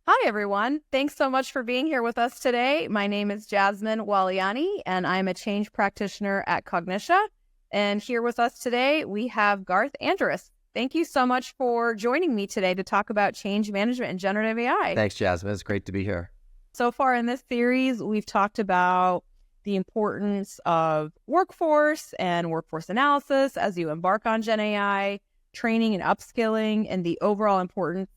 Hi, everyone. Thanks so much for being here with us today. My name is Jasmeen Waliany, and I'm a change practitioner at Cognixia. And here with us today, we have Garth Andrus. Thank you so much for joining me today to talk about change management and generative AI. Thanks, Jasmeen. It's great to be here. So far in this series, we've talked about the importance of workforce and workforce analysis as you embark on GenAI, training and upskilling, and the overall importance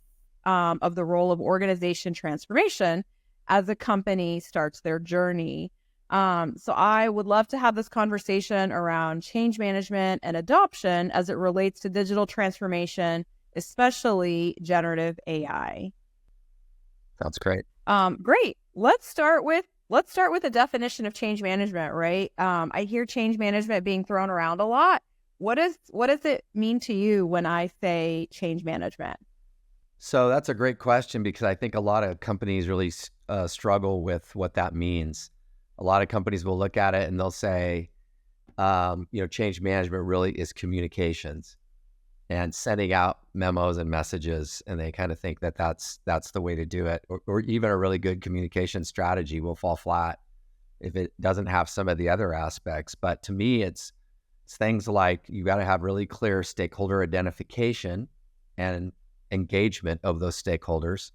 of the role of organization transformation as a company starts their journey. So I would love to have this conversation around change management and adoption as it relates to digital transformation, especially generative AI. Sounds great. Great. Let's start with the definition of change management, right? I hear change management being thrown around a lot. What does it mean to you when I say change management? So that's a great question because I think a lot of companies really struggle with what that means. A lot of companies will look at it and they'll say, change management really is communications and sending out memos and messages, and they kind of think that that's the way to do it, or even a really good communication strategy will fall flat if it doesn't have some of the other aspects. But to me, it's things like you got to have really clear stakeholder identification and engagement of those stakeholders.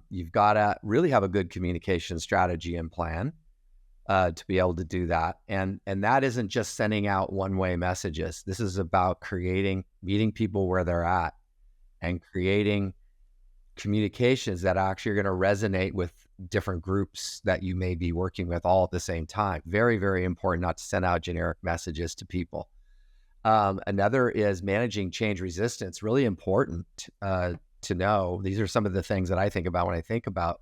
You've got to really have a good communication strategy and plan to be able to do that. And that isn't just sending out one-way messages. This is about meeting people where they're at and creating communications that actually are going to resonate with different groups that you may be working with all at the same time. Very, very important not to send out generic messages to people. Another is managing change resistance. Really important to know. These are some of the things that I think about when I think about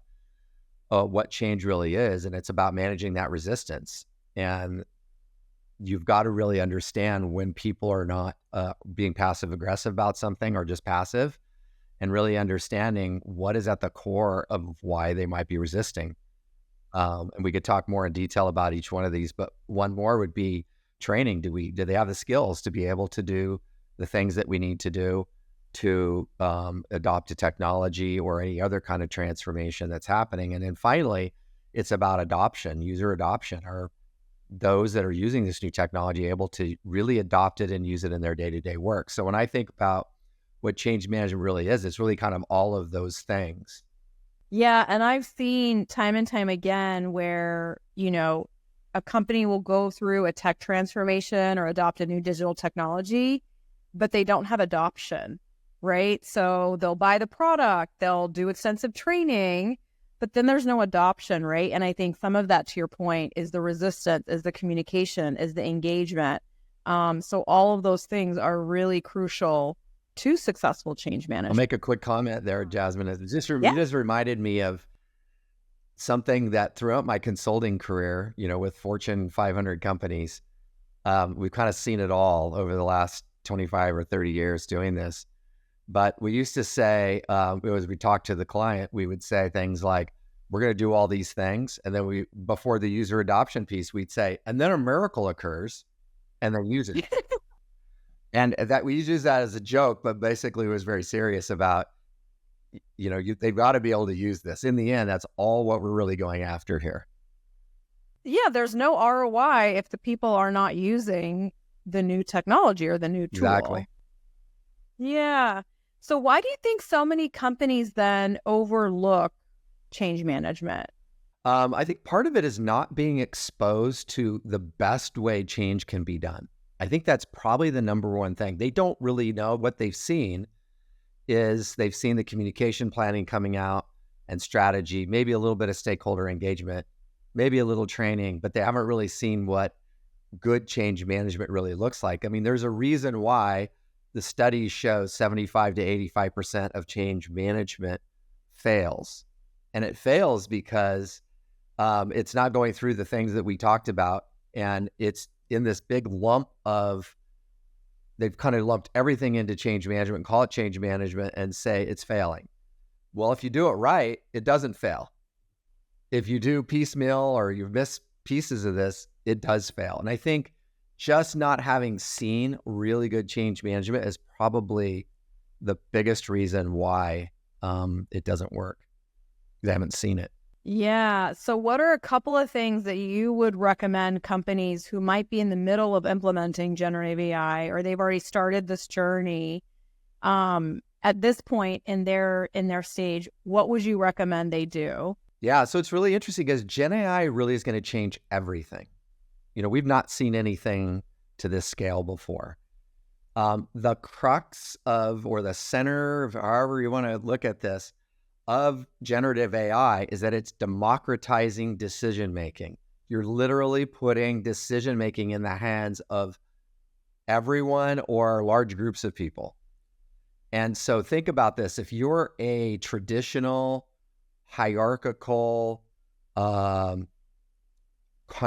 what change really is, and it's about managing that resistance. And you've got to really understand when people are not being passive aggressive about something or just passive, and really understanding what is at the core of why they might be resisting. And we could talk more in detail about each one of these, but one more would be training. Do they have the skills to be able to do the things that we need to do to adopt a technology or any other kind of transformation that's happening? And then finally, it's about adoption, user adoption. Are those that are using this new technology able to really adopt it and use it in their day-to-day work? So when I think about what change management really is, it's really kind of all of those things. Yeah, and I've seen time and time again where, a company will go through a tech transformation or adopt a new digital technology, but they don't have adoption, right? So they'll buy the product, they'll do extensive training, but then there's no adoption, right? And I think some of that, to your point, is the resistance, is the communication, is the engagement. So all of those things are really crucial to successful change management. I'll make a quick comment there, Jasmeen. You just reminded me of something that throughout my consulting career, with Fortune 500 companies, we've kind of seen it all over the last 25 or 30 years doing this. But we used to say, as we talked to the client, we would say things like, we're going to do all these things. And then before the user adoption piece, we'd say, and then a miracle occurs and then use it. And that we use that as a joke, but basically it was very serious about, they've got to be able to use this. In the end, that's all what we're really going after here. Yeah, there's no ROI if the people are not using the new technology or the new tool. Exactly. Yeah. So why do you think so many companies then overlook change management? I think part of it is not being exposed to the best way change can be done. I think that's probably the number one thing. They don't really know. What they've seen is they've seen the communication planning coming out and strategy, maybe a little bit of stakeholder engagement, maybe a little training, but they haven't really seen what good change management really looks like. I mean, there's a reason why the studies show 75 to 85% of change management fails. And it fails because it's not going through the things that we talked about. And it's in this big lump of, they've kind of lumped everything into change management, call it change management, and say it's failing. Well, if you do it right, it doesn't fail. If you do piecemeal or you miss pieces of this, it does fail. And I think just not having seen really good change management is probably the biggest reason why it doesn't work. They haven't seen it. Yeah. So what are a couple of things that you would recommend companies who might be in the middle of implementing generative AI, or they've already started this journey, at this point in their stage, what would you recommend they do? Yeah, so it's really interesting because Gen AI really is going to change everything. We've not seen anything to this scale before. The crux of, or the center of, however you want to look at this, of generative AI is that it's democratizing decision-making. You're literally putting decision-making in the hands of everyone or large groups of people. And so think about this. If you're a traditional, hierarchical kind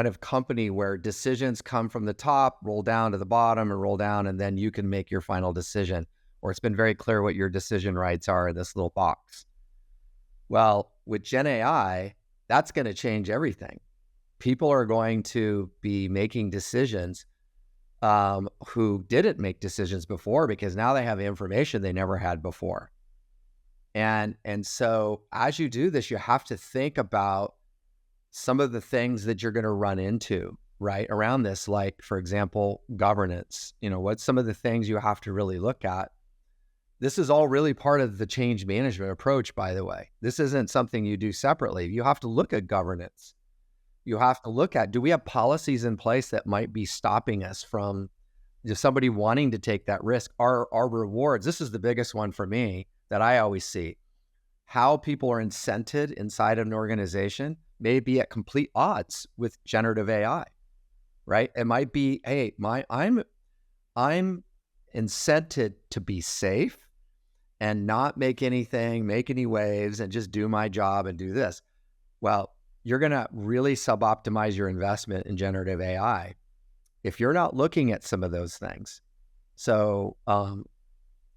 of company where decisions come from the top, roll down to the bottom, and roll down, and then you can make your final decision, or it's been very clear what your decision rights are in this little box. Well, with Gen AI, that's going to change everything. People are going to be making decisions who didn't make decisions before, because now they have information they never had before. And so as you do this, you have to think about some of the things that you're going to run into, right, around this, like, for example, governance. What's some of the things you have to really look at? This is all really part of the change management approach, by the way. This isn't something you do separately. You have to look at governance. You have to look at, do we have policies in place that might be stopping us from just somebody wanting to take that risk? Our rewards, this is the biggest one for me that I always see. How people are incented inside of an organization may be at complete odds with generative AI, right? It might be, hey, I'm incented to be safe and not make any waves and just do my job and do this. Well, you're going to really sub-optimize your investment in generative AI if you're not looking at some of those things. So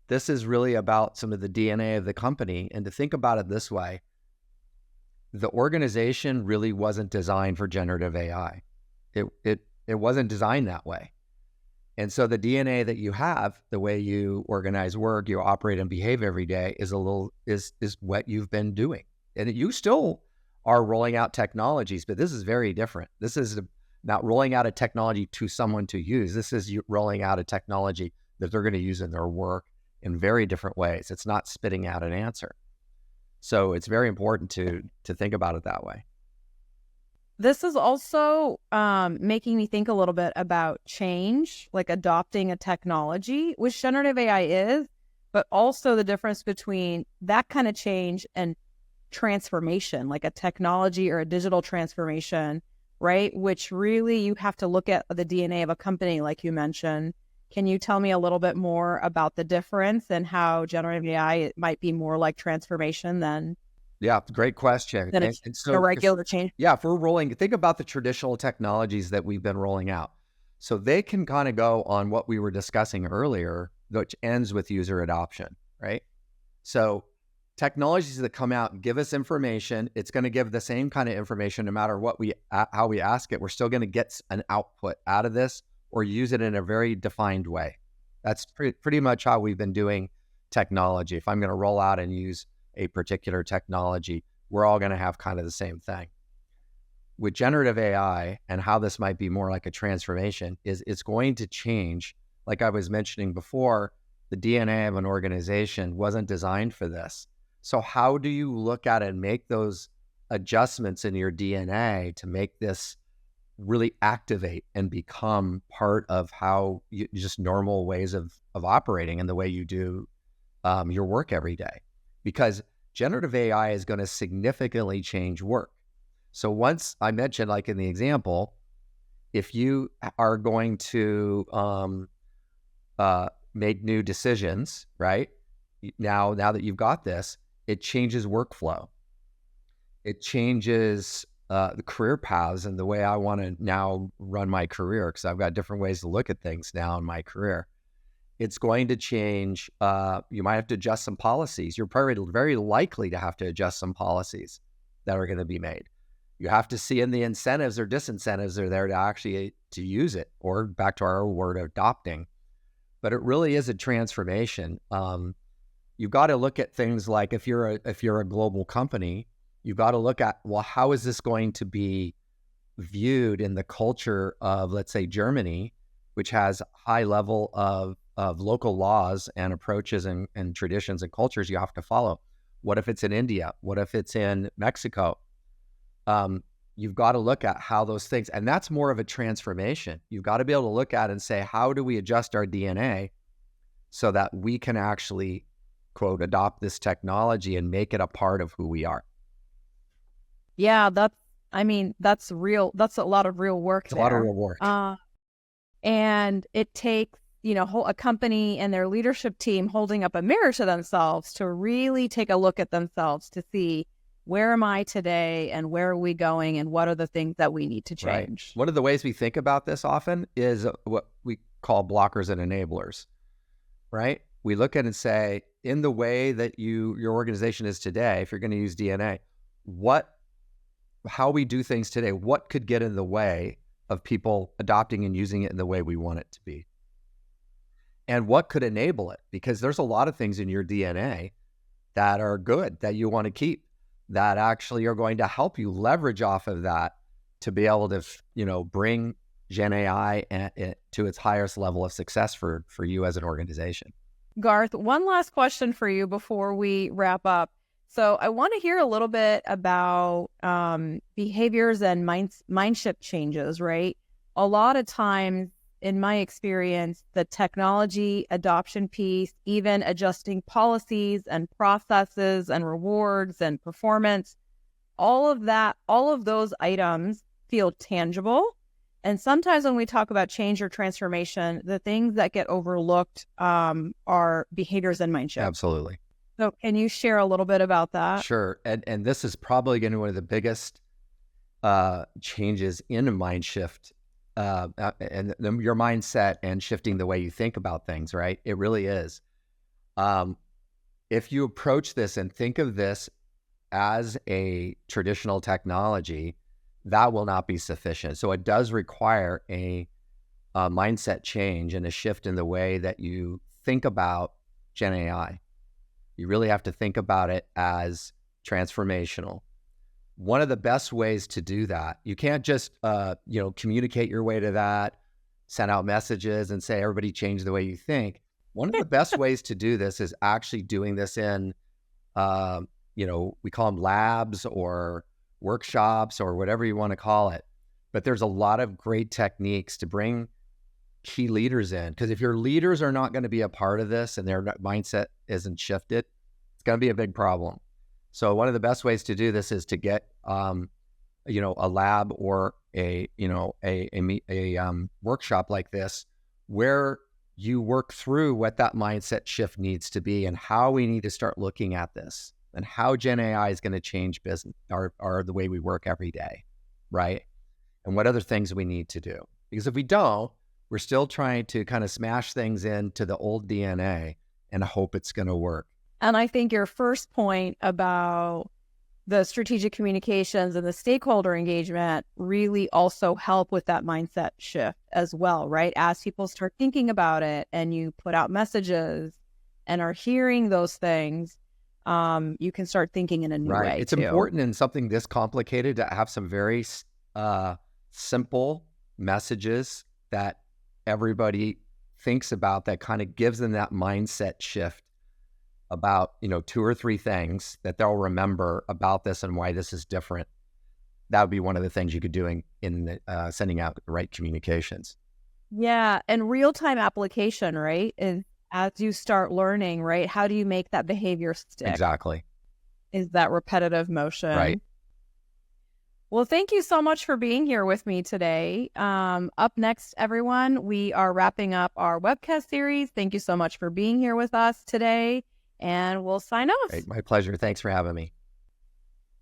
this is really about some of the DNA of the company. And to think about it this way, the organization really wasn't designed for generative AI. It wasn't designed that way. And so the DNA that you have, the way you organize work, you operate and behave every day is what you've been doing. And you still are rolling out technologies, but this is very different. This is not rolling out a technology to someone to use. This is you rolling out a technology that they're going to use in their work in very different ways. It's not spitting out an answer. So it's very important to think about it that way. This is also making me think a little bit about change, like adopting a technology, which generative AI is, but also the difference between that kind of change and transformation, like a technology or a digital transformation, right? Which really you have to look at the DNA of a company, like you mentioned. Can you tell me a little bit more about the difference and how generative AI might be more like transformation than? Yeah, great question. Than a regular change. Yeah, if we're think about the traditional technologies that we've been rolling out. So they can kind of go on what we were discussing earlier, which ends with user adoption, right? So technologies that come out and give us information, it's going to give the same kind of information no matter how we ask it. We're still going to get an output out of this or use it in a very defined way. That's pretty much how we've been doing technology. If I'm going to roll out and use a particular technology, we're all going to have kind of the same thing. With generative AI and how this might be more like a transformation is it's going to change. Like I was mentioning before, the DNA of an organization wasn't designed for this. So how do you look at it and make those adjustments in your DNA to make this really activate and become part of how just normal ways of operating and the way you do your work every day? Because generative AI is going to significantly change work. So once I mentioned, like in the example, if you are going to make new decisions, right? Now that you've got this, it changes workflow. It changes the career paths and the way I want to now run my career, because I've got different ways to look at things now in my career. It's going to change. You might have to adjust some policies. You're probably very likely to have to adjust some policies that are going to be made. You have to see in the incentives or disincentives are there to actually to use it, or back to our word, adopting. But it really is a transformation. You've got to look at things like if you're a global company, You've got to look at, well, how is this going to be viewed in the culture of, let's say, Germany, which has high level of local laws and approaches and traditions and cultures you have to follow? What if it's in India? What if it's in Mexico? You've got to look at how those things, and that's more of a transformation. You've got to be able to look at and say, how do we adjust our DNA so that we can actually, quote, adopt this technology and make it a part of who we are? Yeah, that's real. That's a lot of real work there. A lot of real work. And it takes, a company and their leadership team holding up a mirror to themselves to really take a look at themselves to see, where am I today and where are we going and what are the things that we need to change? Right. One of the ways we think about this often is what we call blockers and enablers, right? We look at it and say, in the way that your organization is today, if you're going to use DNA, how we do things today, what could get in the way of people adopting and using it in the way we want it to be? And what could enable it? Because there's a lot of things in your DNA that are good, that you want to keep, that actually are going to help you leverage off of that to be able to, bring GenAI to its highest level of success for you as an organization. Garth, one last question for you before we wrap up. So I want to hear a little bit about behaviors and mindset changes, right? A lot of times, in my experience, the technology adoption piece, even adjusting policies and processes and rewards and performance, all of those items feel tangible. And sometimes when we talk about change or transformation, the things that get overlooked are behaviors and mindset. Absolutely. So can you share a little bit about that? Sure. And this is probably going to be one of the biggest changes in a mind shift and your mindset and shifting the way you think about things, right? It really is. If you approach this and think of this as a traditional technology, that will not be sufficient. So it does require a mindset change and a shift in the way that you think about GenAI. You really have to think about it as transformational. One of the best ways to do that, you can't just, communicate your way to that, send out messages and say, everybody change the way you think. One of the best ways to do this is actually doing this in, we call them labs or workshops or whatever you want to call it. But there's a lot of great techniques to bring key leaders in. Because if your leaders are not going to be a part of this and their mindset isn't shifted, it's going to be a big problem. So one of the best ways to do this is to get, a lab or a workshop like this, where you work through what that mindset shift needs to be and how we need to start looking at this and how GenAI is going to change business or the way we work every day, right? And what other things we need to do. Because if we don't, we're still trying to kind of smash things into the old DNA and hope it's going to work. And I think your first point about the strategic communications and the stakeholder engagement really also help with that mindset shift as well, right? As people start thinking about it and you put out messages and are hearing those things, you can start thinking in a new way. It's important in something this complicated to have some very simple messages that everybody thinks about, that kind of gives them that mindset shift about, 2 or 3 things that they'll remember about this and why this is different. That would be one of the things you could do in sending out the right communications. Yeah. And real-time application, right? Is as you start learning, right? How do you make that behavior stick? Exactly. Is that repetitive motion. Right. Well, thank you so much for being here with me today. Up next, everyone, we are wrapping up our webcast series. Thank you so much for being here with us today. And we'll sign off. Great. My pleasure. Thanks for having me.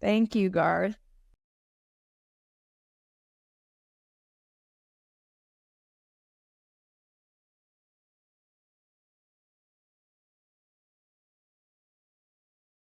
Thank you, Garth.